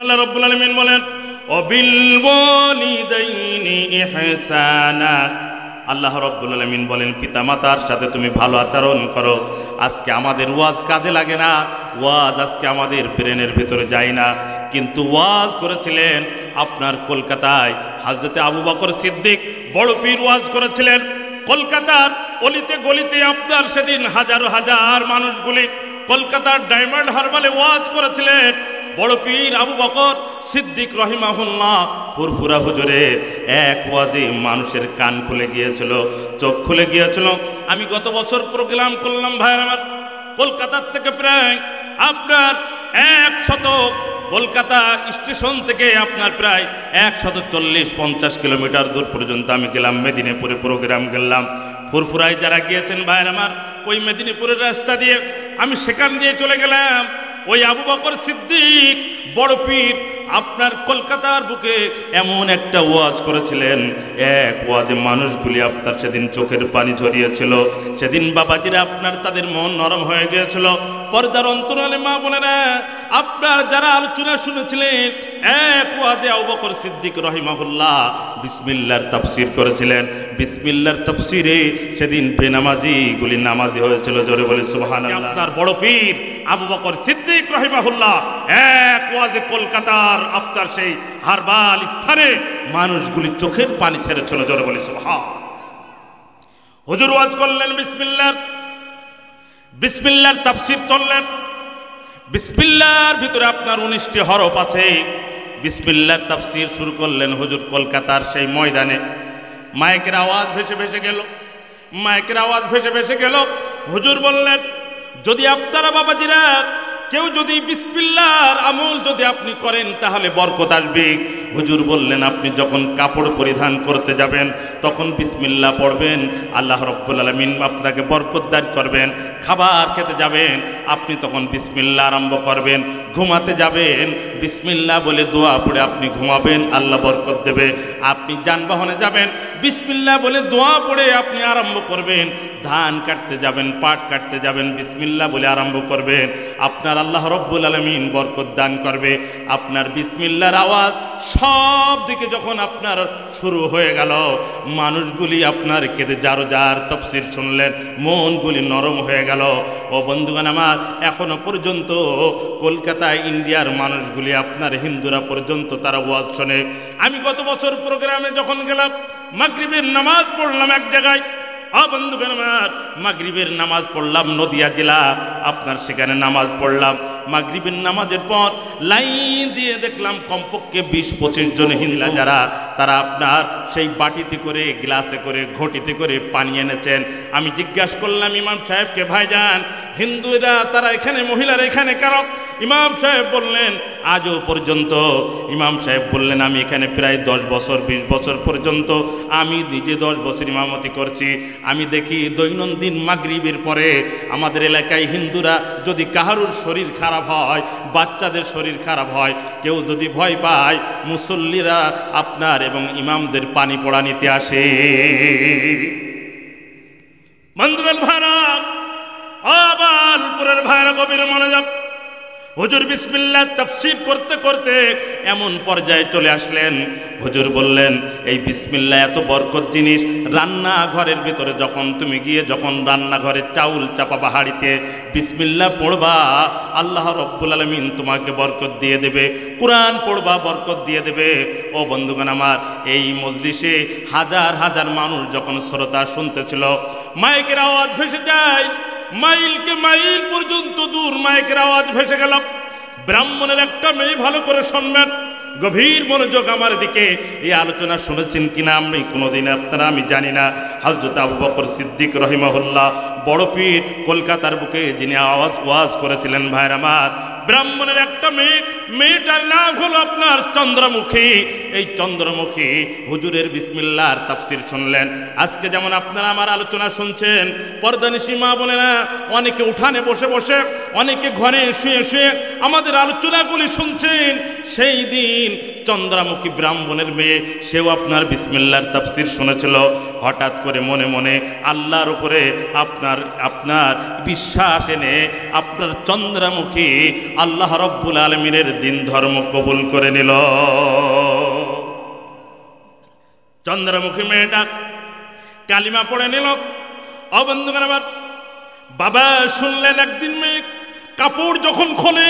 আল্লাহ রাব্বুল আলামিন বলেন ওয়াবিল ওয়ালিদাইনি ইহসানা। আল্লাহ রাব্বুল আলামিন বলেন পিতামাতার সাথে তুমি ভালো আচরণ করো। আজকে আমাদের ওয়াজ কাজে লাগে না, ওয়াজ আজকে আমাদের ব্রেনের ভিতরে যায় না, কিন্তু ওয়াজ করেছিলেন আপনার কলকাতায় হযরতে আবু বকর সিদ্দিক বড় পীর ওয়াজ করেছিলেন। কলকাতার অলিতে গলিতে আপনার সেদিন হাজার হাজার মানুষগুলি কলকাতার ডায়মন্ড হারবারে ওয়াজ করেছিলেন। বড় পীর আবু বকর সিদ্দিক রহিমাহুল্লাহ ফুরফুরা হুজুরের এক ওয়াজে মানুষের কান খুলে গিয়েছিল, চোখ খুলে গিয়েছিল। আমি গত বছর প্রোগ্রাম করলাম ভাইয়ের আমার, কলকাতার থেকে প্রায় আপনার 100 কলকাতা স্টেশন থেকে আপনার প্রায় 140-50 কিলোমিটার দূর পর্যন্ত আমি গেলাম। মেদিনীপুরে প্রোগ্রাম গেলাম। ফুরফুরায় যারা গিয়েছেন ভাইয়ের আমার, ওই মেদিনীপুরের রাস্তা দিয়ে আমি সেখান দিয়ে চলে গেলাম। ওই আবু বকর সিদ্দিক বড় পীর আপনার কলকাতার বুকে এমন একটা ওয়াজ করেছিলেন, এক ওয়াজে মানুষগুলি আপনার সেদিন চোখের পানি ঝরিয়েছিল। সেদিন বাবাজিরা আপনার তাদের মন নরম হয়ে গিয়েছিল। পর্দার অন্তরালে মা বোনেরা আপনার যারা আলোচনা শুনেছিলেন, এক ওয়াজে আবু বকর সিদ্দিক রহিমাহুল্লাহ বিসমিল্লাহর তাফসীর করেছিলেন। বিসমিল্লাহর তাফসীরে সেদিন বেনামাজিগুলি নামাজি হয়েছিল। জোরে বলে সুবহানাল্লাহ। আপনার বড় পীর আবু বকর সিদ্দিক রহিমাহুল্লাহ এক ওয়াজে কলকাতার আপনার সেই হারবাল স্থানে মানুষগুলি চোখের পানি ছেড়েছিল। জোরে বলে সুবহান। হুজুর ওয়াজ করলেন বিসমিল্লাহর তাফসীর করলেন। বিসমিল্লাহর ভিতরে আপনার 19টি হরফ আছে। বিসমিল্লাহর তাফসীর শুরু করলেন হুজুর কলকাতার সেই ময়দানে। মাইকের আওয়াজ ভেসে ভেসে গেল, মাইকের আওয়াজ ভেসে ভেসে গেল। হুজুর বললেন যদি আপনারা বাবাজিরা কেউ যদি বিসমিল্লাহর আমল যদি আপনি করেন তাহলে বরকত আসবে। হুজুর বললেন আপনি যখন কাপড় পরিধান করতে যাবেন তখন বিসমিল্লাহ পড়বেন, আল্লাহ রাব্বুল আলামিন আপনাকে বরকত দান করবেন। খাবার খেতে যাবেন আপনি তখন বিসমিল্লাহ আরম্ভ করবেন। ঘুমাতে যাবেন বিসমিল্লাহ বলে দোয়া পড়ে আপনি ঘুমাবেন, আল্লাহ বরকত দেবে। আপনি যানবাহনে যাবেন বিসমিল্লাহ বলে দোয়া পড়ে আপনি আরম্ভ করবেন। ধান কাটতে যাবেন, পাট কাটতে যাবেন বিসমিল্লাহ বলে আরম্ভ করবেন, আপনার আল্লাহ রাব্বুল আলামিন বরকত দান করবে। আপনার বিসমিল্লাহর আওয়াজ সব দিকে যখন আপনার শুরু হয়ে গেল, মানুষগুলি আপনার কেঁদে যার যার তাফসীর শুনলেন, মনগুলি নরম হয়ে গেল। ও বন্ধুগণ আমার, এখনো পর্যন্ত কলকাতায় ইন্ডিয়ার মানুষগুলি আপনার হিন্দুরা পর্যন্ত তারা ওয়াজ শোনে। আমি গত বছর প্রোগ্রামে যখন গেলাম মাগরিবের নামাজ পড়লাম এক জায়গায়। বন্ধুগণ আমার, মাগরিবের নামাজ পড়লাম নদিয়া জেলা, আপনার সেখানে নামাজ পড়লাম। মাগরিবের নামাজের পর লাইন দিয়ে দেখলাম কমপক্ষে 20-25 জন হিন্দু যারা তারা আপনার সেই বাটিতে করে, গ্লাসে করে, ঘটিতে করে পানি এনেছেন। আমি জিজ্ঞাসা করলাম ইমাম সাহেবকে, ভাইজান হিন্দুরা তারা এখানে, মহিলারা এখানে কেন? ইমাম সাহেব বললেন আজও পর্যন্ত, ইমাম সাহেব বললেন আমি এখানে প্রায় 10 বছর 20 বছর পর্যন্ত আমি নিজে 10 বছর ইমামতি করছি। আমি দেখি দৈনন্দিন মাগরিবের পরে আমাদের এলাকায় হিন্দুরা যদি কাহারুর শরীর খারাপ হয়, বাচ্চাদের শরীর খারাপ হয়, কেউ যদি ভয় পায়, মুসল্লিরা আপনার এবং ইমামদের পানি পড়া নিতে আসে। বন্ধুগণ ভাইরা, আবালপুরের ভাইরা গভীর মনোযোগ। হুজুর বিসমিল্লাহ তাফসীর করতে করতে এমন পর্যায়ে চলে আসলেন, হুজুর বললেন এই বিসমিল্লাহ এত বরকত জিনিস। রান্নাঘরের ভিতরে যখন তুমি গিয়ে যখন রান্নাঘরে চাউল চাপাবা হাঁড়িতে, বিসমিল্লাহ পড়বা, আল্লাহ রাব্বুল আলামিন তোমাকে বরকত দিয়ে দেবে। কোরআন পড়বা, বরকত দিয়ে দেবে। ও বন্ধুগণ আমার, এই মজলিসে হাজার হাজার মানুষ যখন শ্রোতা শুনতেছিল, মাইকের আওয়াজ ভেসে যায়, মাইলকে মাইল পর্যন্ত দূর মাইকের আওয়াজ ভেসে গেল। ব্রাহ্মণের একটা মেয়ে, ভালো করে শুনবেন, গভীর মনোযোগ আমার দিকে। এই আলোচনা শুনেছেন কিনা আমি কোনোদিন আপনারা আমি জানি না। হযরত আবু বকর সিদ্দিক রহিমাহুল্লাহ বড় পীর কলকাতার বুকে যিনি ওয়াজ করেছিলেন, ভাইরা আমার, ব্রাহ্মণের একটা মেয়ে, মেয়েটার নাম হলো আপনার চন্দ্রমুখী। এই চন্দ্রমুখী হুজুরের বিসমিল্লাহর তাফসীর শুনলেন। আজকে যেমন আপনারা আমার আলোচনা শুনছেন, পর্দানিশী মা বোনেরা অনেকে উঠানে বসে বসে, অনেকে ঘরে শুয়ে শুয়ে আমাদের আলোচনাগুলি শুনছেন। সেই দিন চন্দ্রামুখী ব্রাহ্মণের মেয়ে, সেও আপনার বিসমিল্লাহর তাফসীর শুনেছিল। হঠাৎ করে মনে মনে আল্লাহর উপরে আপনার বিশ্বাস এনে আপনার চন্দ্রামুখী আল্লাহ রব্বুল আলামিনের দিন ধর্ম কবুল করে নিল। চন্দ্রমুখী মেয়েটা কালিমা পড়ে নিল। ও বন্ধুগণ আমার, বাবা শুনলেন একদিন মেয়ে কাপড় যখন খোলে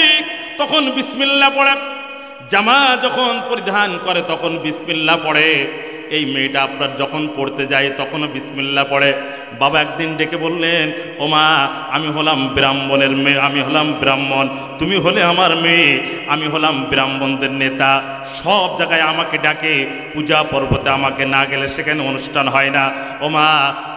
তখন বিসমিল্লাহ পড়ে, জামা যখন পরিধান করে তখন বিসমিল্লাহ পড়ে। এই মেয়েটা আপনার যখন পড়তে যায় তখনও বিসমিল্লাহ পড়ে। বাবা একদিন ডেকে বললেন, ও মা, আমি হলাম ব্রাহ্মণের মেয়ে, আমি হলাম ব্রাহ্মণ, তুমি হলে আমার মেয়ে, আমি হলাম ব্রাহ্মণদের নেতা। সব জায়গায় আমাকে ডাকে, পূজা পর্বতে আমাকে না গেলে সেখানে অনুষ্ঠান হয় না। ও মা,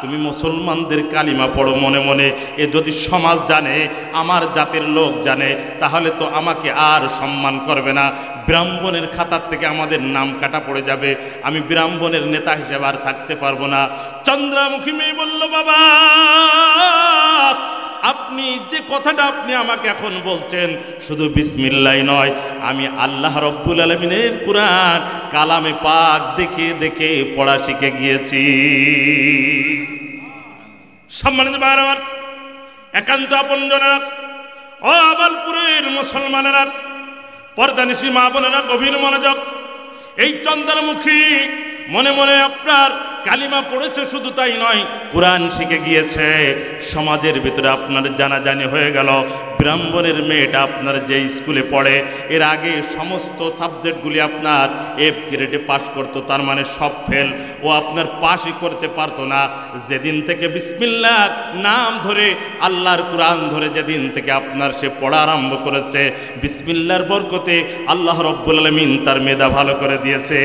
তুমি মুসলমানদের কালিমা পড়ো মনে মনে। এ যদি সমাজ জানে, আমার জাতির লোক জানে, তাহলে তো আমাকে আর সম্মান করবে না, ব্রাহ্মণের খাতার থেকে আমাদের নাম কাটা পড়ে যাবে, আমি ব্রাহ্মণের নেতা হিসেবে আর থাকতে পারবো না। চন্দ্রামুখী মেয়ে বলল, বাবা আপনি যে কথাটা আপনি আমাকে এখন বলছেন, শুধু বিসমিল্লাহ নয়, আমি আল্লাহ রব্বুল আলামিনের কুরআন কালামে পাক দেখে দেখে পড়া শিখে গিয়েছি। সম্মানিত ভাইরা আমার, একান্ত আপনজনেরা, ও আবালপুরের মুসলমানেরা, পর্দানিশী মা বোনেরা, গভীর মনোযোগ। এই চন্দ্রমুখী মনে মনে আপনার কালিমা পড়েছে, শুধু তাই নয়, কোরআন শিখে গিয়েছে। সমাজের ভিতরে আপনার জানাজানি হয়ে গেল, ব্রাহ্মণের মেয়েটা আপনার যে স্কুলে পড়ে, এর আগে সমস্ত সাবজেক্টগুলি আপনার এফ গ্রেডে পাশ করতো, তার মানে সব ফেল, ও আপনার পাশই করতে পারতো না। যেদিন থেকে বিসমিল্লাহর নাম ধরে, আল্লাহর কোরআন ধরে যেদিন থেকে আপনার সে পড়া আরম্ভ করেছে, বিসমিল্লাহর বরকতে আল্লাহ রব্বুল আলামিন তার মেধা ভালো করে দিয়েছে,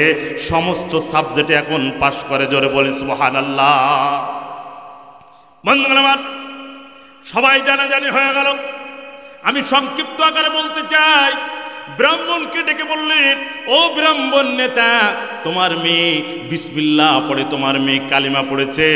সমস্ত সাবজেক্টে এখন পাশ করে। জোরে বলি সুবহানাল্লাহ। বন্ধুগণ আমার, সবাই জানাজানি হয়ে গেল। আমি সংক্ষিপ্ত আকারে বলতে চাই, ব্রাহ্মণকে ডেকে বললেন, ও ব্রাহ্মণ নেতা, তোমার মেয়ে বিসমিল্লাহ পড়ে, তোমার মেয়ে কালিমা পড়েছে,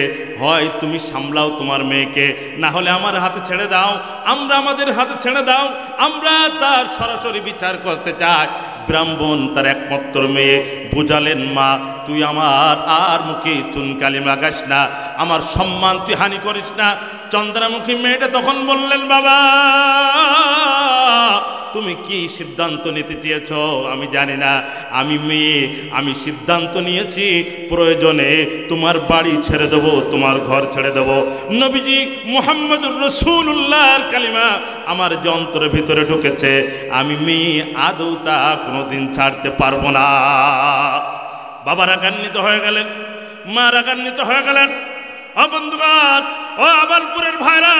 হয় তুমি সামলাও তোমার মেয়েকে, না হলে আমার হাতে ছেড়ে দাও, আমরা আমাদের হাতে ছেড়ে দাও, আমরা তার সরাসরি বিচার করতে চাই। ব্রাহ্মণ তার একমাত্র মেয়ে বুঝালেন, মা তুই আমার আর মুখে চুন কালিমা লাগাস না, আমার সম্মান তুই হানি করিস না। চন্দ্রমুখী মেয়েটা তখন বললেন, বাবা তুমি কি সিদ্ধান্ত নিতে চেয়েছ আমি জানি না, আমি মেয়ে, আমি সিদ্ধান্ত নিয়েছি প্রয়োজনে তোমার বাড়ি ছেড়ে দেব, তোমার ঘর ছেড়ে দেব। নবীজি মুহাম্মদুর রাসূলুল্লাহর কালিমা আমার যে অন্তরের ভিতরে ঢুকেছে, আমি মেয়ে আদৌ তা কোনোদিন ছাড়তে পারবো না। বাবা রাগান্বিত হয়ে গেলেন, মা রাগান্বিত হয়ে গেলেন। ও বন্ধুগণ, ও আবালপুরের ভাইরা,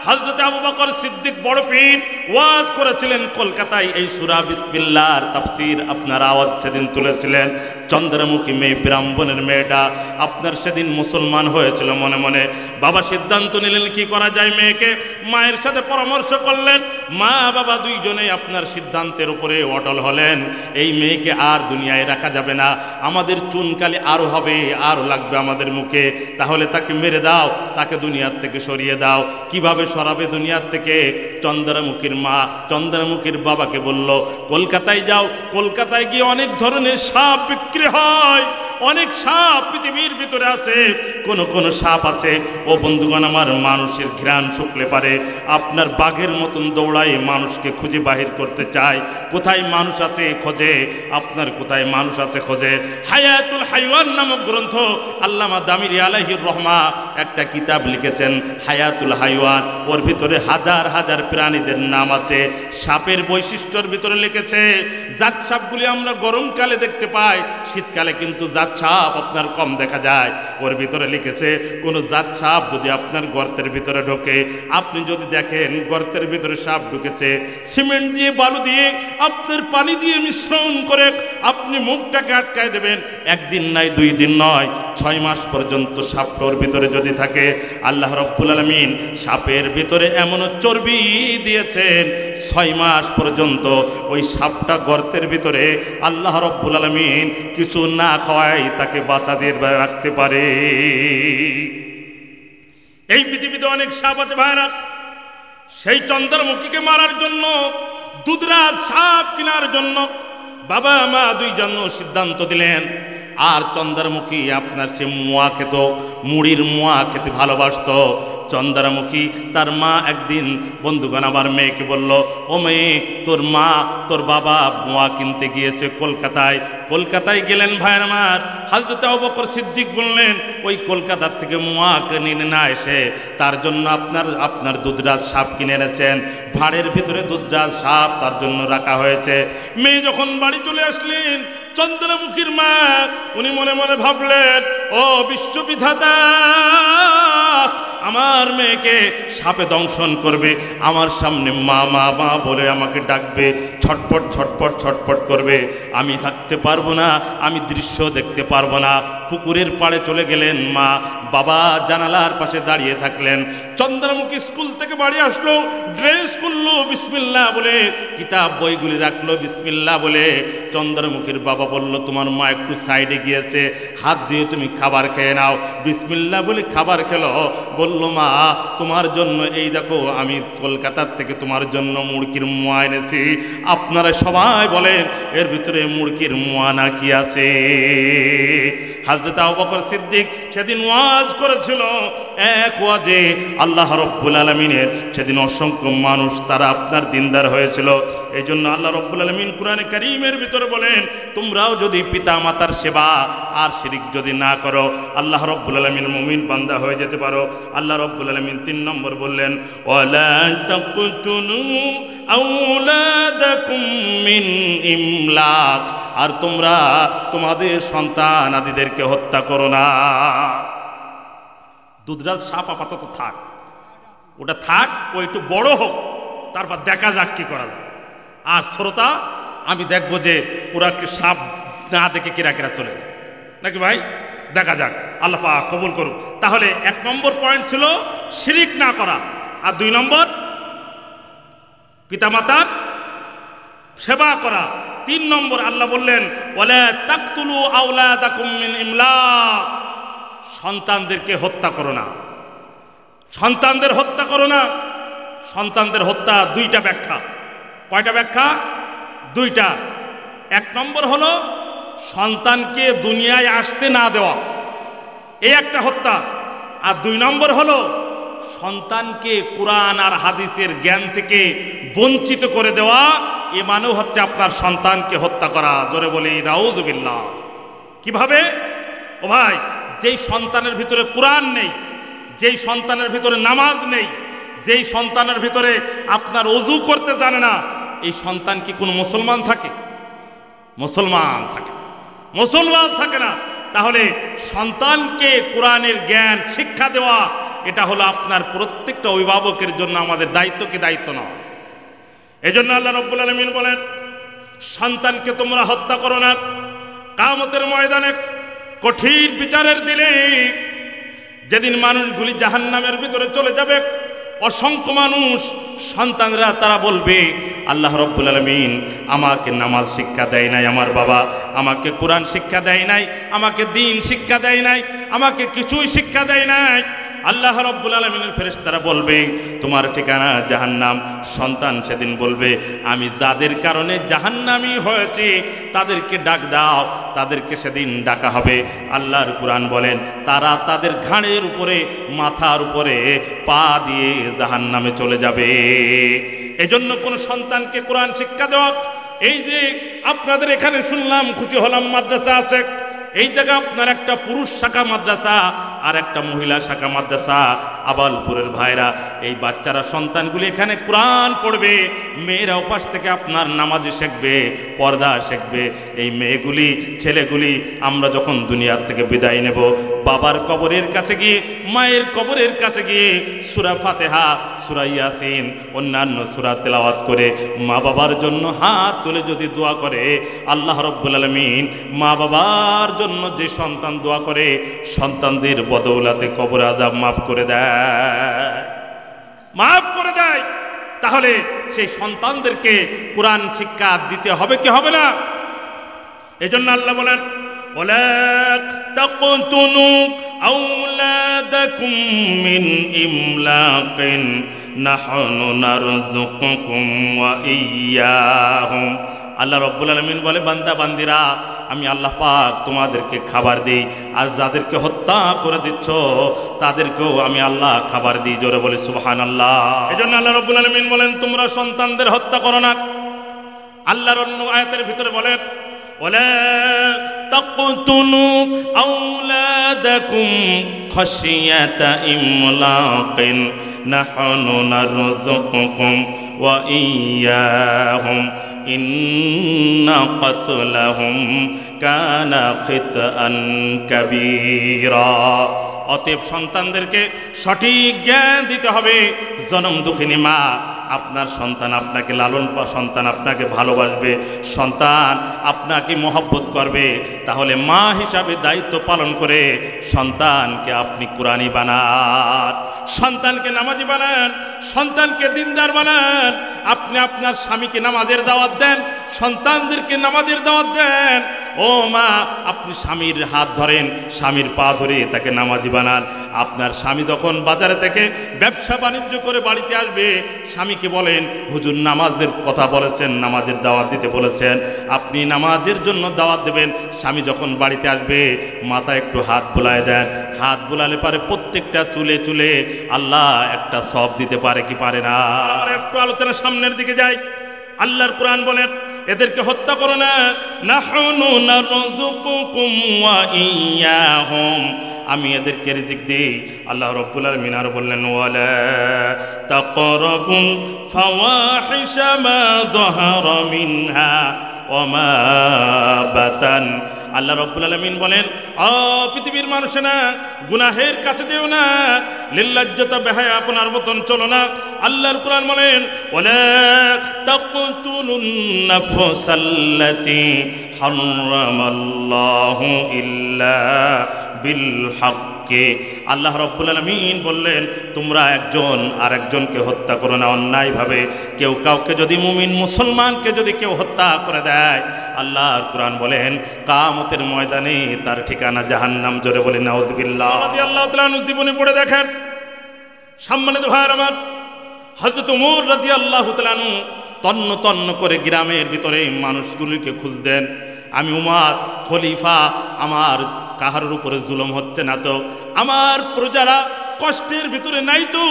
হযরত আবু বকর সিদ্দিক বড় পীর ওয়াজ করেছিলেন কলকাতায়, এই সূরা বিসমিল্লাহর তাফসীর আপনার আওয়াজ সেদিন তুলেছিলেন। চন্দ্রমুখী মেয়ে, ব্রাহ্মণের মেয়েটা আপনার সেদিন মুসলমান হয়েছিল মনে মনে। বাবা সিদ্ধান্ত নিলেন কি করা যায় মেয়েকে, মায়ের সাথে পরামর্শ করলেন, মা বাবা দুইজনেই আপনার সিদ্ধান্তের উপরে অটল হলেন। এই মেয়েকে আর দুনিয়ায় রাখা যাবে না, আমাদের চুনকালি আরও হবে, আরও লাগবে আমাদের মুখে, তাহলে তাকে মেরে দাও, তাকে দুনিয়ার থেকে সরিয়ে দাও। কিভাবে সরাবে দুনিয়ার থেকে? চন্দ্রমুখীর মা চন্দ্রমুখীর বাবাকে বলল, কলকাতায় যাও, কলকাতায় গিয়ে অনেক ধরনের সাপ বিক্রি হয়, অনেক সাপ পৃথিবীর ভিতরে আছে, কোন সাপ আছে ও বন্ধুগণ আমার, মানুষের ঘ্রাণ শুকলে পারে, আপনার বাঘের মতন দৌড়ায় মানুষকে খুঁজে বাহির করতে চায়। কোথায় মানুষ আছে খোঁজে, আপনার কোথায় মানুষ আছে খোঁজে। হায়াতুল হাইওয়ান নামক গ্রন্থ আল্লামা দামিরি আলাইহির রহমা একটা কিতাব লিখেছেন, হায়াতুল হাইওয়ান। ওর ভিতরে হাজার হাজার প্রাণীদের নাম আছে। সাপের বৈশিষ্ট্যর ভিতরে লিখেছে, জাত সাপগুলি আমরা গরমকালে দেখতে পাই, শীতকালে কিন্তু জাত সাপ আপনার কম দেখা যায়। ওর ভিতরে লিখেছে, কোন জাত সাপ যদি আপনার গর্তের ভিতরে ঢোকে, আপনি যদি দেখেন গর্তের ভিতরে সাপ ঢুকেছে, সিমেন্ট দিয়ে বালু দিয়ে আপনার পানি দিয়ে মিশ্রণ করে আপনি মুখটাকে আটকায় দেবেন, একদিন নয়, 2 দিন নয়, 6 মাস পর্যন্ত সাপটার ভিতরে যদি থাকে, আল্লাহ রব্বুল আলামিন সাপের ভিতরে এমন চর্বি দিয়েছেন, 6 মাস পর্যন্ত ওই সাপটা গর্তের ভিতরে আল্লাহ রব্বুল আলামিন কিছু না খাওয়ায় তাকে বাঁচা দিয়ে রাখতে পারে। এই পৃথিবীতে অনেক সাপ আছে ভাইরা। সেই চন্দ্রমুখীকে মারার জন্য, দুধরাজ সাপ কেনার জন্য বাবা মা দুইজন সিদ্ধান্ত দিলেন, আর চন্দ্রমুখী আপনার সে মোয়া খেত, মুড়ির মোয়া খেতে ভালোবাসতো। চন্দ্রমুখী তার মা একদিন বন্ধুগণ আমার মেয়েকে বলল, ও মেয়ে, তোর মা তোর বাবা মোয়া কিনতে গিয়েছে কলকাতায়। কলকাতায় গেলেন ভাইয়ের আমার, হযরত আবু বকর সিদ্দিক বললেন, ওই কলকাতার থেকে মোয়া কিনে না এসে তার জন্য আপনার দুধরাজ সাপ কিনে এনেছেন, ভাঁড়ের ভিতরে দুধরাজ সাপ তার জন্য রাখা হয়েছে। মেয়ে যখন বাড়ি চলে আসলেন, চন্দ্রমুখীর মা উনি মনে মনে ভাবলেন, ও বিশ্ববিধাতা, আমার মেয়েকে সাপে দংশন করবে, আমার সামনে মা মা মা বলে আমাকে ডাকবে, ছটপট ছটপট ছটপট করবে, আমি থাকতে পারবো না, আমি দৃশ্য দেখতে পারবো না। পুকুরের পাড়ে চলে গেলেন মা, বাবা জানালার পাশে দাঁড়িয়ে থাকলেন। চন্দ্রমুখী স্কুল থেকে বাড়ি আসলো, ড্রেস করলো বিসমিল্লাহ বলে, কিতাব বইগুলি রাখলো বিসমিল্লাহ বলে। চন্দ্রমুখীর বাবা বলল, তোমার মা একটু সাইডে গিয়েছে, হাত দিয়ে তুমি খাবার খেয়ে নাও। বিসমিল্লাহ বলে খাবার খেলো। বলল, মা তোমার জন্য এই দেখো আমি কলকাতার থেকে তোমার জন্য মুরগির মোয়া এনেছি। আপনারা সবাই বলেন এর ভিতরে মুরগির মোয়া না কি আছে? হযরত আবু বকর সিদ্দিক সেদিন ওয়াজ করেছিল, এক ওয়াজে আল্লাহ রাব্বুল আলামিনের সেদিন অসংখ্য মানুষ তারা আপনার দিনদার হয়েছিল। এই জন্য আল্লাহ রাব্বুল আলামিন কুরআনে কারীমের ভিতরে বলেন, তোমরাও যদি পিতা মাতার সেবা আর শিরক যদি না করো, আল্লাহ রাব্বুল আলামিন মুমিন বান্দা হয়ে যেতে পারো। আল্লাহ রাব্বুল আলামিন ৩ নম্বর বললেন, ওয়ালা তাকতুলু আওলাদাকুম মিন ইমলাক, আর তোমরা তোমাদের সন্তান আদিদেরকে হত্যা করো না। দুধরাজ সাপ আপাতত থাক, ওটা থাক, ও একটু বড় হোক, তারপর দেখা যাক কি করা যায়। আর শ্রোতা, আমি দেখবো যে ওরা কি সাপ না দেখে কেরা কেরা চলে যায় নাকি ভাই, দেখা যাক, আল্লাহ পাক কবুল করুক। তাহলে ১ নম্বর পয়েন্ট ছিল শিরিক না করা, আর ২ নম্বর পিতামাতার সেবা করা। ৩ নম্বর আল্লাহ বললেন, ওয়ালা তাকতুলু আওলাদাকুম মিন ইমলাক, সন্তানদেরকে হত্যা করো না, সন্তানদের হত্যা করো না। সন্তানদের হত্যা ২টা ব্যাখ্যা। কয়টা ব্যাখ্যা? ২টা। ১ নম্বর হলো সন্তানকে দুনিয়ায় আসতে না দেওয়া, এই একটা হত্যা। আর ২ নম্বর হলো সন্তানকে কোরআন আর হাদিসের জ্ঞান থেকে বঞ্চিত করে দেওয়া, এ মানেও হচ্ছে আপনার সন্তানকে হত্যা করা। জোরে বলি নাউযুবিল্লাহ। কিভাবে? ও ভাই, যেই সন্তানের ভিতরে কোরআন নেই, যেই সন্তানের ভিতরে নামাজ নেই, যেই সন্তানের ভিতরে আপনার ওযু করতে জানে না, এই সন্তান কি কোনো মুসলমান থাকে? মুসলমান থাকে? মুসলমান থাকে না। তাহলে সন্তানকে কোরআনের জ্ঞান শিক্ষা দেওয়া, এটা হলো আপনার প্রত্যেকটা অভিভাবকের জন্য আমাদের দায়িত্ব কি দায়িত্ব না? এজন্য আল্লাহ রাব্বুল আলামিন বলেন, সন্তানকে তোমরা হত্যা করো না। কিয়ামতের ময়দানে কঠিন বিচারের দিনে, যেদিন মানুষগুলি জাহান্নামের ভিতরে চলে যাবে, অসংখ্য মানুষ সন্তানরা তারা বলবে, আল্লাহ রাব্বুল আলামিন আমাকে নামাজ শিক্ষা দেয় নাই, আমার বাবা আমাকে কোরআন শিক্ষা দেয় নাই, আমাকে দ্বীন শিক্ষা দেয় নাই, আমাকে কিছুই শিক্ষা দেয় নাই। আল্লাহ রাব্বুল আলামিনের ফেরেশতারা বলবে, তোমার ঠিকানা জাহান্নাম। সন্তান সেদিন বলবে, আমি যাদের কারণে জাহান্নামী হয়েছে তাদেরকে ডাক দাও। তাদেরকে সেদিন ডাকা হবে। আল্লাহর কোরআন বলেন, তারা তাদের ঘাড়ের উপরে, মাথার উপরে পা দিয়ে জাহান্নামে চলে যাবে। এজন্য কোন সন্তানকে কোরআন শিক্ষা দেওয়া, এই যে আপনাদের এখানে শুনলাম, খুশি হলাম, মাদ্রাসা আছে, এই জায়গা আপনার একটা পুরুষ শাখা মাদ্রাসা আর একটা মহিলা শাখা মাদ্রাসা। আবালপুরের ভাইরা, এই বাচ্চারা সন্তানগুলি এখানে কোরআন পড়বে, মেয়েরা উপাস থেকে আপনার নামাজ শিখবে, পর্দা শিখবে। এই মেয়েগুলি, ছেলেগুলি আমরা যখন দুনিয়ার থেকে বিদায় নেব, বাবার কবরের কাছে গিয়ে, মায়ের কবরের কাছে গিয়ে সূরা ফাতিহা, সূরা ইয়াসিন, অন্যান্য সূরা তেলাওয়াত করে মা বাবার জন্য হাত তুলে যদি দোয়া করে, আল্লাহ রাব্বুল আলামিন মা বাবার জন্য যে সন্তান দোয়া করে, সন্তানদের বদৌলতে কবর আযাব মাফ করে দেয়, মাফ করে দেয়। তাহলে সেই সন্তানদেরকে কোরআন শিক্ষা দিতে হবে কি হবে না? এজন্য আল্লাহ বলেন, ওয়ালা তাকতুলু আওলাদাকুম মিন ইমলাকিন নাহনু নারযুকুকুম ওয়া ইয়্যাহুম আল্লাহ রব্বুল আলামিন বলে, বান্দা বান্দিরা, আমি আল্লাহ পাক তোমাদেরকে খাবার দিই, আর যাদেরকে হত্যা করে দিচ্ছ তাদেরকেও আমি আল্লাহ খাবার দিই। জোরে বলে সুবহানাল্লাহ। এজন্য আল্লাহ রব্বুল আলামিন বলেন, তোমরা সন্তানদের হত্যা করো না। আল্লাহর অন্য আয়াতের ভিতরে বলেন, ওয়ালা তাকতুলু আওলাদাকুম খাশিয়াতা ইমলাকিন নাহনু নারযুকুকুম ওয়া ইয়্যাহুম ইন্না কাতলাহুম কানা খিতআন কাবীরা। অতএব সন্তানদেরকে সঠিক জ্ঞান দিতে হবে। জনম দুঃখিনী মা, আপনার সন্তান আপনাকে সন্তান আপনাকে ভালোবাসবে, সন্তান আপনাকে মহব্বত করবে, তাহলে মা হিসাবে দায়িত্ব পালন করে সন্তানকে আপনি কুরআনী বানান, সন্তানকে নামাজি বানান, সন্তানকে দিনদার বানান। আপনি আপনার স্বামীকে নামাজের দাওয়াত দেন, সন্তানদেরকে নামাজের দাওয়াত দেন। ও মা, আপনি স্বামীর হাত ধরেন, স্বামীর পা ধরে তাকে নামাজি বানান। আপনার স্বামী যখন বাজারে থেকে ব্যবসা বাণিজ্য করে বাড়িতে আসবে, স্বামীকে বলেন, হুজুর নামাজের কথা বলেছেন, নামাজের দাওয়াত দিতে বলেছেন, আপনি নামাজের জন্য দাওয়াত দেবেন। স্বামী যখন বাড়িতে আসবে, মাথায় একটু হাত বুলায় দেন। হাত বুলালে পারে প্রত্যেকটা চুলে চুলে আল্লাহ একটা সওয়াব দিতে পারে কি পারে না? আর একটু আলোচনা সামনের দিকে যাই। আল্লাহর কোরআন বলেন, এদেরকে হত্যা করো না। নাহনু নারযুকুকুম ওয়া ইয়্যাহুম, আমি এদেরকে রিজিক দিই। আল্লাহ রাব্বুল আলামিন আর বললেন, ওয়ালা তাকরাবুল ফাওয়াহিশা মা যাহারা মিনহা ওয়া মা বাতান। আল্লাহ রাব্বুল আলামিন বলেন, পৃথিবীর মানুষেরা, গুনাহের কাছে যেও না, লিল্লাজ্জাতা বেহায়া আপনার মতন চলো না। আল্লাহর কোরআন বলেন, ওয়ালা তাকতুলুন নাফসাল্লাতী হারামাল্লাহু ইল্লা বিল হক্কি। আল্লাহ রাব্বুল আলামিন বললেন, তোমরা একজন আর একজনকে হত্যা করো না অন্যায়ভাবে। কেউ কাউকে যদি মুমিন মুসলমানকে যদি কেউ হত্যা করে দেয়, আল্লাহর কোরআন বলেন, কিয়ামতের ময়দানে তার ঠিকানা জাহান্নাম। জোরে বলি নাউযুবিল্লাহ। রাদিয়াল্লাহু তাআলা আনহু জীবনে পড়ে দেখেন। সম্মানিত ভাইরা আমার, হযরত ওমর রাদিয়াল্লাহু তাআলা আনহু তন্ন তন্ন করে গ্রামের ভিতরে মানুষগুলিকে খুঁজতেন। আমি উমর খলিফা, আমার কাহার উপরে জুলুম হচ্ছে না তো? আমার প্রজারা কষ্টের ভিতরে নাই তো?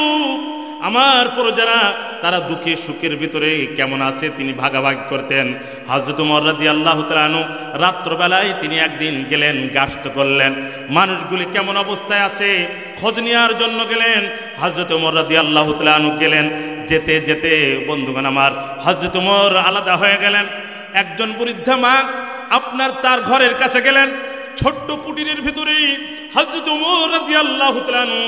আমার প্রজারা তারা দুঃখে সুখের ভিতরে কেমন আছে তিনি ভাগাভাগি করতেন। হযরত ওমর রাদিয়াল্লাহু তাআলা আনহু রাত্রবেলায় তিনি একদিন গেলেন, গাসত করলেন, মানুষগুলি কেমন অবস্থায় আছে খোঁজ নেওয়ার জন্য গেলেন। হযরত ওমর রাদিয়াল্লাহু তাআলা আনহু গেলেন। যেতে যেতে বন্ধুগণ আমার, হযরত ওমর আলাদা হয়ে গেলেন। একজন বৃদ্ধা মা আপনার তার ঘরের কাছে গেলেন, ছোট্ট কুটিরের ভিতরেই হযরত ওমর রাদিয়াল্লাহু তাআলা আনহু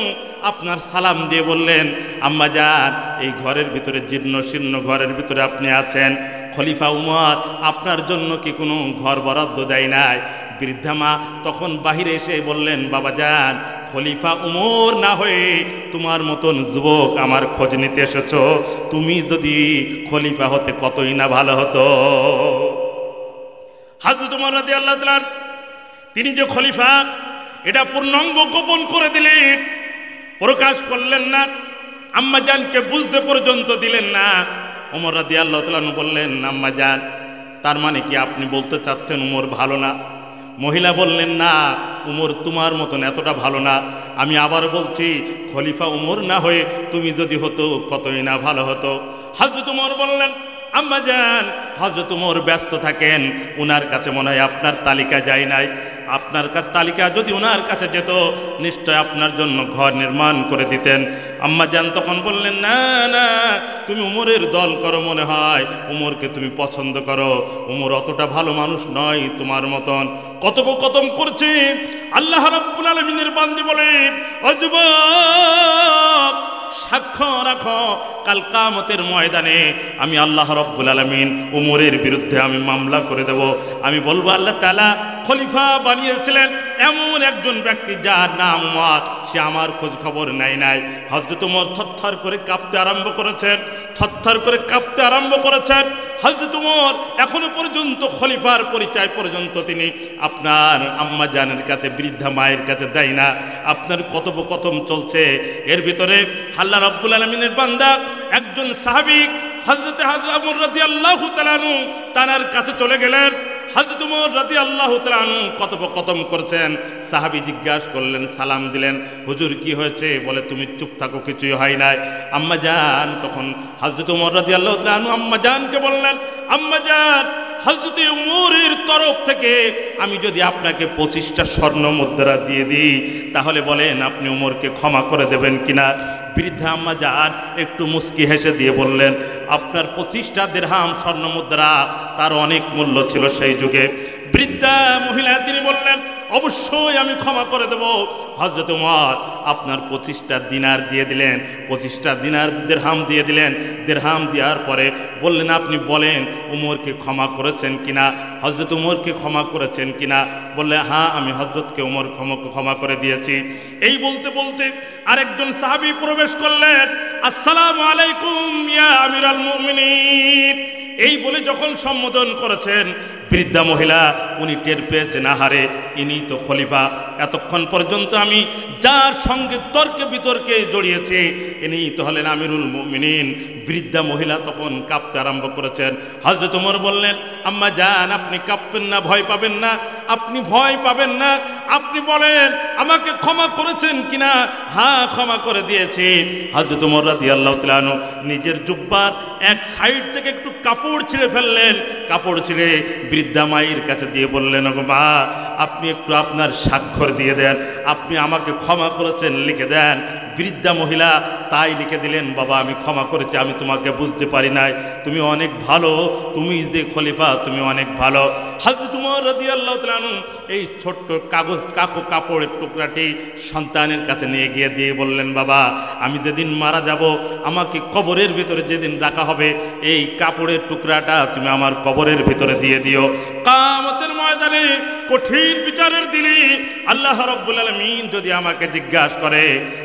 আপনার সালাম দিয়ে বললেন, আম্মা জান, এই ঘরের ভিতরে জীর্ণ শীর্ণ ঘরের ভিতরে আপনি আছেন, খলিফা উমর আপনার জন্য কি কোনো ঘর বরাদ্দ দেয় নাই? বৃদ্ধা মা তখন বাহিরে এসে বললেন, বাবা জান, খলিফা উমর না হয়ে তোমার মতন যুবক আমার খোঁজ নিতে এসেছো, তুমি যদি খলিফা হতে কতই না ভালো হতো। হযরত ওমর রাদিয়াল্লাহু তাআলা তিনি যে খলিফা এটা পূর্ণাঙ্গ গোপন করে দিলেন, প্রকাশ করলেন না, আম্মা জানকে বুঝতে পর্যন্ত দিলেন না। ওমর রাদিয়াল্লাহু তাআলা বললেন, আম্মা জান, তার মানে কি আপনি বলতে চাচ্ছেন উমর ভালো না? মহিলা বললেন, না, উমর তোমার মতন এতটা ভালো না। আমি আবার বলছি, খলিফা উমর না হয়ে তুমি যদি হতো কতই না ভালো হতো। হযরত ওমর বললেন, আম্মা জান, হযরত ওমর ব্যস্ত থাকেন, ওনার কাছে মনে হয় আপনার তালিকা যায় নাই। আপনার কাছে তালিকা যদি ওনার কাছে যেত, নিশ্চয় আপনার জন্য ঘর নির্মাণ করে দিতেন। আম্মা জান তখন বললেন, না না, তুমি উমরের দল করো, মনে হয় উমরকে তুমি পছন্দ করো। উমর অতটা ভালো মানুষ নয় তোমার মতন। কথোপকথন করছে। আল্লাহ রাব্বুল আলামিনের বান্দা বলেন, ও যুবক, সাক্ষ্য রাখো, কাল কিয়ামতের ময়দানে আমি আল্লাহ রাব্বুল আলামিন উমরের বিরুদ্ধে আমি মামলা করে দেব। আমি বলবো, আল্লাহ তাআলা খলিফা বানিয়েছিলেন এমন একজন ব্যক্তি যার নাম উমর, সে আমার খোঁজ খবর নাই। হযরত ওমর থরথর করে কাঁপতে আরম্ভ করেছেন, থরথর করে কাঁপতে আরম্ভ করেছেন। হযরত ওমর এখনো পর্যন্ত খলিফার পরিচয় পর্যন্ত তিনি আপনার আম্মা জানের কাছে, বৃদ্ধা মায়ের কাছে দেয় না। আপনার কথোপকথন চলছে, এর ভিতরে আল্লাহ রাব্বুল আলামিনের বান্দা একজন সাহাবী হযরত ওমর রাদিয়াল্লাহু তাআলা আনহু তার কাছে চলে গেলেন। হযরত ওমর রাদিয়াল্লাহু তাআলা আনহু কথোপকথন করছেন। সাহাবী জিজ্ঞাসা করলেন, সালাম দিলেন, হুজুর কি হয়েছে? বলে তুমি চুপ থাকো, কিছুই হয় নাই। আম্মা জান, তখন হযরত ওমর রাদিয়াল্লাহু তাআলা আনহু আম্মা জানকে বললেন, আম্মা জান, হযরত ওমরের তরফ থেকে আমি যদি আপনাকে 25টা স্বর্ণ মুদ্রা দিয়ে দিই, তাহলে বলেন আপনি ওমরকে ক্ষমা করে দেবেন কিনা? বৃদ্ধা আম্মা জান একটু মুস্কি হেসে দিয়ে বললেন, আপনার 25টা দিরহাম স্বর্ণ মুদ্রা, তার অনেক মূল্য ছিল সেই যুগে। বৃদ্ধা মহিলা তিনি বললেন, অবশ্যই আমি ক্ষমা করে দেব। হযরত ওমর আপনার 25টা দিনার দিয়ে দিলেন, 25টা দিনার দিরহাম দিয়ে দিলেন। দিরহাম দেওয়ার পরে বললেন, আপনি বলেন ওমরকে ক্ষমা করেছেন কিনা? হযরত ওমরকে ক্ষমা করেছেন কিনা? বললে, হ্যাঁ, আমি হযরতকে ওমর ক্ষমা করে দিয়েছি। এই বলতে বলতে আরেকজন সাহাবী প্রবেশ করলেন। আসসালামু আলাইকুম ইয়া আমিরাল মুমিনিন, এই বলে যখন সম্বোধন করেছেন, বৃদ্ধা মহিলা উনি টের পেয়েছেন, আহারে ইনি তো খলিফা, এতক্ষণ পর্যন্ত আমি যার সঙ্গে তর্কে বিতর্কে জড়িয়েছি ইনি তো হলেন আমিরুল মুমিনিন। বৃদ্ধা মহিলা তখন কাঁপতে আরম্ভ করেছেন। হযরত ওমর বললেন, আম্মা জান, আপনি কাঁপবেন না, ভয় পাবেন না, আপনি ভয় পাবেন না, আপনি বলেন আমাকে ক্ষমা করেছেন কিনা? হ্যাঁ, ক্ষমা করে দিয়েছি। হযরত ওমর রাদিয়াল্লাহু তাআলা আনহু নিজের জুব্বার এক সাইড থেকে একটু কাপড় ছিঁড়ে ফেললেন। কাপড় ছিঁড়ে বৃদ্ধা মায়ের কাছে দিয়ে বললেন, ওগো মা, আপনি একটু আপনার স্বাক্ষর দিয়ে দেন, আপনি আমাকে ক্ষমা করেছেন লিখে দেন। বৃদ্ধা মহিলা তাই লিখে দিলেন, বাবা আমি ক্ষমা করেছি, আমি তোমাকে বুঝতে পারি নাই, তুমি অনেক ভালো, তুমি যে খলিফা তুমি অনেক ভালো। হযরত ওমর রাদিয়াল্লাহু তাআলা আনহু এই ছোট্ট কাপড়ের টুকরাটি সন্তানের কাছে নিয়ে গিয়ে দিয়ে বললেন, বাবা আমি যেদিন মারা যাব, আমাকে কবরের ভিতরে যেদিন রাখা হবে, এই কাপড়ের টুকরাটা তুমি আমার কবরের ভিতরে দিয়ে দিও। কিয়ামতের ময়দানে কঠিন বিচারের দিনে আল্লাহ রাব্বুল আলামিন যদি আমাকে জিজ্ঞাসা করে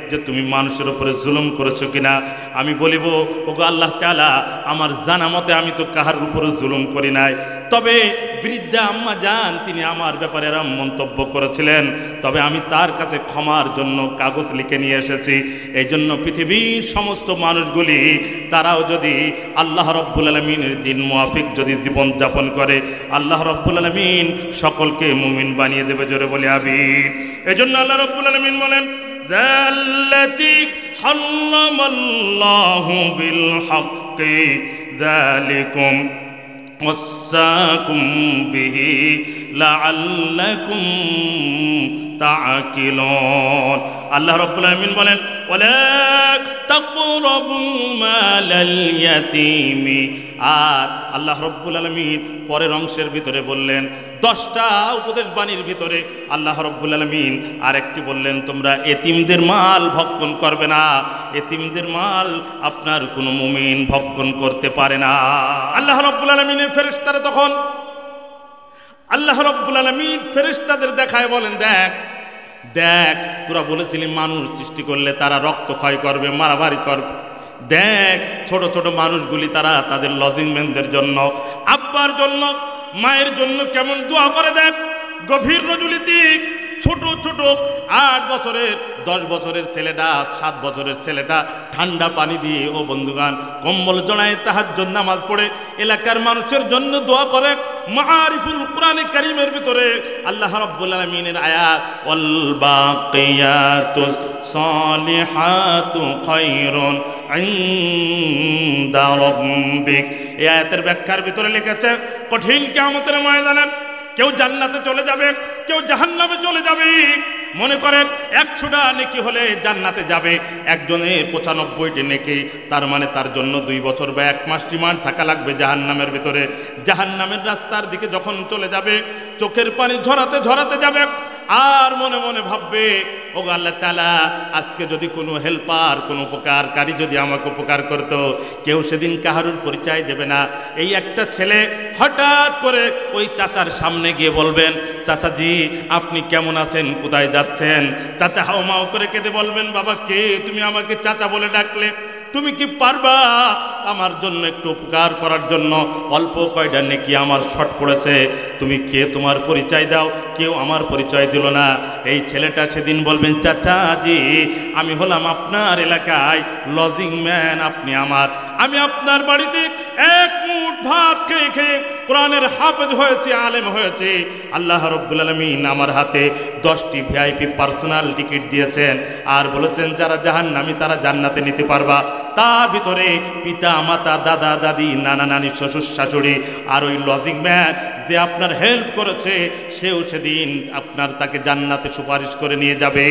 যে তুমি মানুষের উপরে জুলুম করেছো কিনা, আমি বলিব, ওগো আল্লাহ তাআলা, আমার জানা মতে আমি তো কাহার উপরে জুলুম করি নাই, তবে বৃদ্ধা আম্মা জান তিনি আমার ব্যাপারে এরম মন্তব্য করেছিলেন, তবে আমি তার কাছে ক্ষমার জন্য কাগজ লিখে নিয়ে এসেছি। এই জন্য পৃথিবীর সমস্ত মানুষগুলি তারাও যদি আল্লাহ রাব্বুল আলামিনের দিন মুআফিক যদি জীবন যাপন করে, আল্লাহ রাব্বুল আলামিন সকলকে মুমিন বানিয়ে দেবে। জোরে বলি আমিন। এই জন্য আল্লাহ রাব্বুল আলামিন বলেন, যাল্লাতি হারামাল্লাহু বিল হাক্কি যালিকুম ওয়াসাকুম বিহি লাআল্লাকুম তাআকিলুন। আল্লাহ রাব্বুল আলামিন বলেন, ওয়ালা তাকরাবু মালাল ইয়াতীমি। আর আল্লাহ রাব্বুল আলামিন পরের অংশের ভিতরে বললেন, 10টা উপদেশ বাণীর ভিতরে আল্লাহ রাব্বুল আলামিন আরেকটি বললেন, তোমরা এতিমদের মাল ভক্ষণ করবে না। এতিমদের মাল আপনার কোনো মুমিন ভক্ষণ করতে পারে না। আল্লাহ রাব্বুল আলামিনের ফেরেশতারা তখন আল্লাহ রাব্বুল আলামিন ফেরেশতাদের দেখায় বলেন, দেখ দেখ, তোরা বলেছিলি মানুষ সৃষ্টি করলে তারা রক্ত ক্ষয় করবে, মারামারি করবে, দেখ ছোট ছোট মানুষগুলি তারা তাদের লজিংম্যানদের জন্য, আব্বার জন্য, মায়ের জন্য কেমন দোয়া করে, দেখ গভীর রজনীতি ছোট ছোট 8 বছরের 10 বছরের ছেলেটা, 7 বছরের ছেলেটা ঠান্ডা পানি দিয়ে, ও বন্ধুগান, কম্বল জড়ায় তাহাজ্জুদ নামাজ পড়ে এলাকার মানুষের জন্য দোয়া করে। মাআরিফুল কোরআনে কারীমের ভিতরে আল্লাহ রাব্বুল আলামিনের আয়াত, ওয়াল বাকিয়াতুস সালিহাতু খায়রুন ইনদা রাব্বিক। এই আয়াতের ব্যাখ্যার ভিতরে লিখেছে, কঠিন কিয়ামতের ময়দানে কেউ জান্নাতে চলে যাবে, কেউ জাহান্নামে চলে যাবে। মনে করেন 100টা নেকি হলে জান্নাতে যাবে, একজনের 95টি নেকি, তার মানে তার জন্য 2 বছর বা 1 মাস রিমান্ড থাকা লাগবে জাহান্নামের ভিতরে। জাহান্নামের রাস্তার দিকে যখন চলে যাবে, চোখের পানি ঝরাতে ঝরাতে যাবে, আর মনে মনে ভাববে, ও আল্লাহ তাআলা, আজকে যদি কোনো হেল্পার, কোনো উপকারকারী যদি আমাকে উপকার করত, কেউ সেদিন কাহারুর পরিচয় দেবে না। এই একটা ছেলে হঠাৎ করে ওই চাচার সামনে গিয়ে বলবেন, চাচাজি আপনি কেমন আছেন, কোথায় যাচ্ছেন? চাচা হাউমাউ করে কেঁদে বলবেন, বাবা কে তুমি আমাকে চাচা বলে ডাকলে? তুমি কি পারবা আমার জন্য একটু উপকার করার জন্য? অল্প কয়টা নেকি আমার শর্ট পড়েছে, তুমি কে, তোমার পরিচয় দাও। কেউ আমার পরিচয় দিল না। এই ছেলেটা সেদিন বলবেন, চাচাজি আমি হলাম আপনার এলাকায় লজিং ম্যান, আপনি আমার, আমি আপনার বাড়িতে এক মুঠ ভাত খেয়ে খেয়ে কোরআনের হাফেজ হয়েছে, আলেম হয়েছে। আল্লাহ রাব্বুল আলামিন আমার হাতে 10টি ভিআইপি পার্সোনাল টিকিট দিয়েছেন, আর বলেছেন যারা জাহান্নামী তারা জান্নাতে নিতে পারবা। তার ভিতরে পিতা মাতা, দাদা দাদি, নানা নানি, শ্বশুর শাশুড়ি, আর ওই লজিং ম্যান যে আপনার হেল্প করেছে সেও সেদিন আপনার তাকে জান্নাতে সুপারিশ করে নিয়ে যাবে।